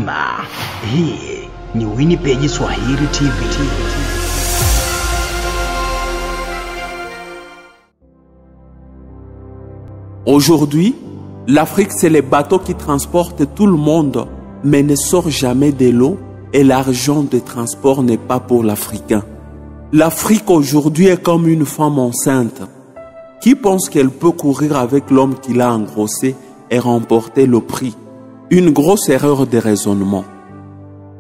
Hii ni Winnipeg Swahili TV. Aujourd'hui, l'Afrique, c'est les bateaux qui transportent tout le monde, mais ne sortent jamais de l'eau et l'argent de transport n'est pas pour l'Africain. L'Afrique aujourd'hui est comme une femme enceinte qui pense qu'elle peut courir avec l'homme qui l'a engrossé et remporter le prix. Une grosse erreur de raisonnement.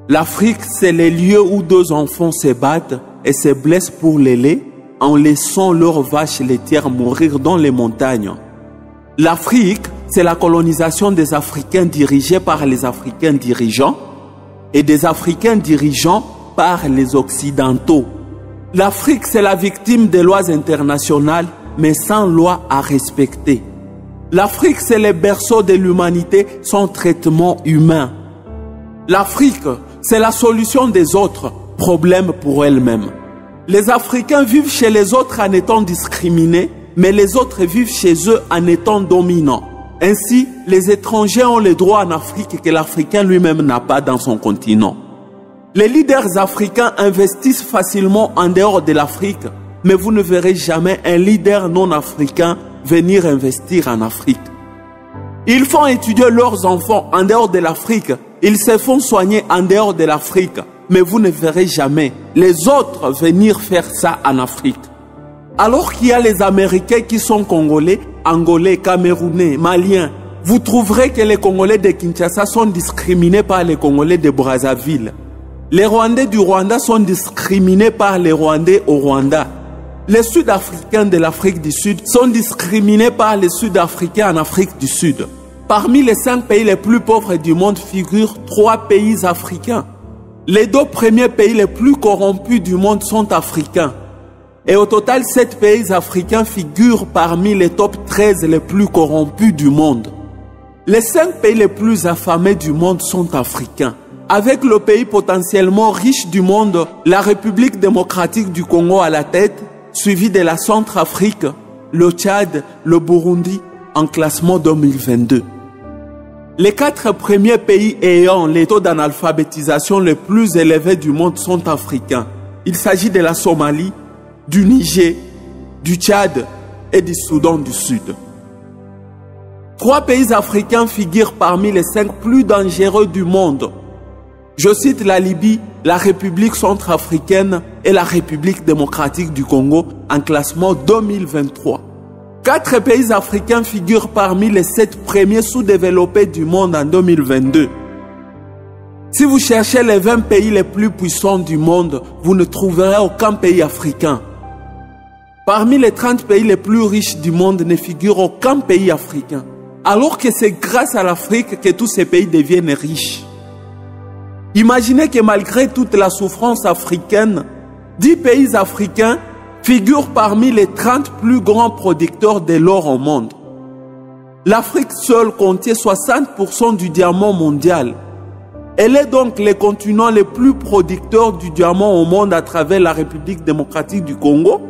L'Afrique, c'est les lieux où deux enfants se battent et se blessent pour le lait en laissant leurs vaches laitières mourir dans les montagnes. L'Afrique, c'est la colonisation des Africains dirigés par les Africains dirigeants et des Africains dirigeants par les Occidentaux. L'Afrique, c'est la victime des lois internationales, mais sans loi à respecter. L'Afrique, c'est le berceau de l'humanité sans traitement humain. L'Afrique, c'est la solution des autres problèmes pour elle-même. Les Africains vivent chez les autres en étant discriminés, mais les autres vivent chez eux en étant dominants. Ainsi, les étrangers ont les droits en Afrique que l'Africain lui-même n'a pas dans son continent. Les leaders africains investissent facilement en dehors de l'Afrique, mais vous ne verrez jamais un leader non africain venir investir en Afrique. Ils font étudier leurs enfants en dehors de l'Afrique, ils se font soigner en dehors de l'Afrique, mais vous ne verrez jamais les autres venir faire ça en Afrique. Alors qu'il y a les Américains qui sont Congolais, Angolais, Camerounais, Maliens, vous trouverez que les Congolais de Kinshasa sont discriminés par les Congolais de Brazzaville. Les Rwandais du Rwanda sont discriminés par les Rwandais au Rwanda. Les Sud-Africains de l'Afrique du Sud sont discriminés par les Sud-Africains en Afrique du Sud. Parmi les 5 pays les plus pauvres du monde figurent 3 pays africains. Les 2 premiers pays les plus corrompus du monde sont africains. Et au total, 7 pays africains figurent parmi les top 13 les plus corrompus du monde. Les 5 pays les plus affamés du monde sont africains. Avec le pays potentiellement riche du monde, la République démocratique du Congo à la tête, suivi de la Centrafrique, le Tchad, le Burundi, en classement 2022. Les 4 premiers pays ayant les taux d'analphabétisation les plus élevés du monde sont africains. Il s'agit de la Somalie, du Niger, du Tchad et du Soudan du Sud. 3 pays africains figurent parmi les 5 plus dangereux du monde. Je cite la Libye, la République centrafricaine et la République démocratique du Congo en classement 2023. 4 pays africains figurent parmi les 7 premiers sous-développés du monde en 2022. Si vous cherchez les 20 pays les plus puissants du monde, vous ne trouverez aucun pays africain. Parmi les 30 pays les plus riches du monde ne figure aucun pays africain. Alors que c'est grâce à l'Afrique que tous ces pays deviennent riches. Imaginez que malgré toute la souffrance africaine, 10 pays africains figurent parmi les 30 plus grands producteurs de l'or au monde. L'Afrique seule contient 60% du diamant mondial. Elle est donc le continent le plus producteur du diamant au monde à travers la République démocratique du Congo,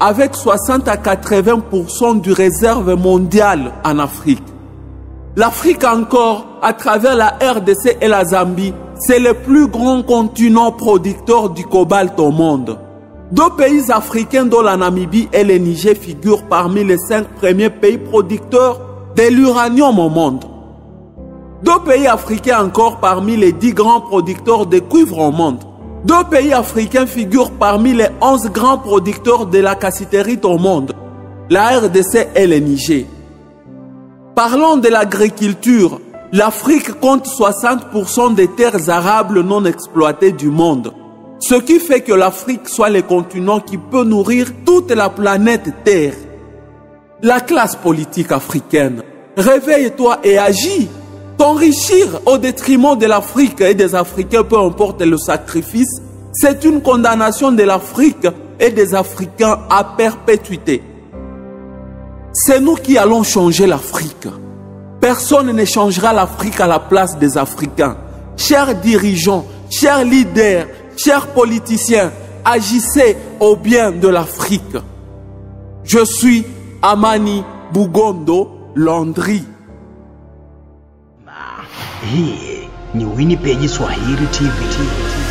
avec 60 à 80% du réserve mondiale en Afrique. L'Afrique encore, à travers la RDC et la Zambie, c'est le plus grand continent producteur du cobalt au monde. 2 pays africains dont la Namibie et le Niger figurent parmi les 5 premiers pays producteurs de l'uranium au monde. 2 pays africains encore parmi les 10 grands producteurs de cuivre au monde. 2 pays africains figurent parmi les 11 grands producteurs de la cassiterite au monde, la RDC et le Niger. Parlons de l'agriculture. L'Afrique compte 60% des terres arables non exploitées du monde. Ce qui fait que l'Afrique soit le continent qui peut nourrir toute la planète Terre. La classe politique africaine, réveille-toi et agis. T'enrichir au détriment de l'Afrique et des Africains, peu importe le sacrifice, c'est une condamnation de l'Afrique et des Africains à perpétuité. C'est nous qui allons changer l'Afrique. Personne ne changera l'Afrique à la place des Africains. Chers dirigeants, chers leaders, chers politiciens, agissez au bien de l'Afrique. Je suis Amani Bugondo Landry. Hii ni Winnipeg Swahili TV.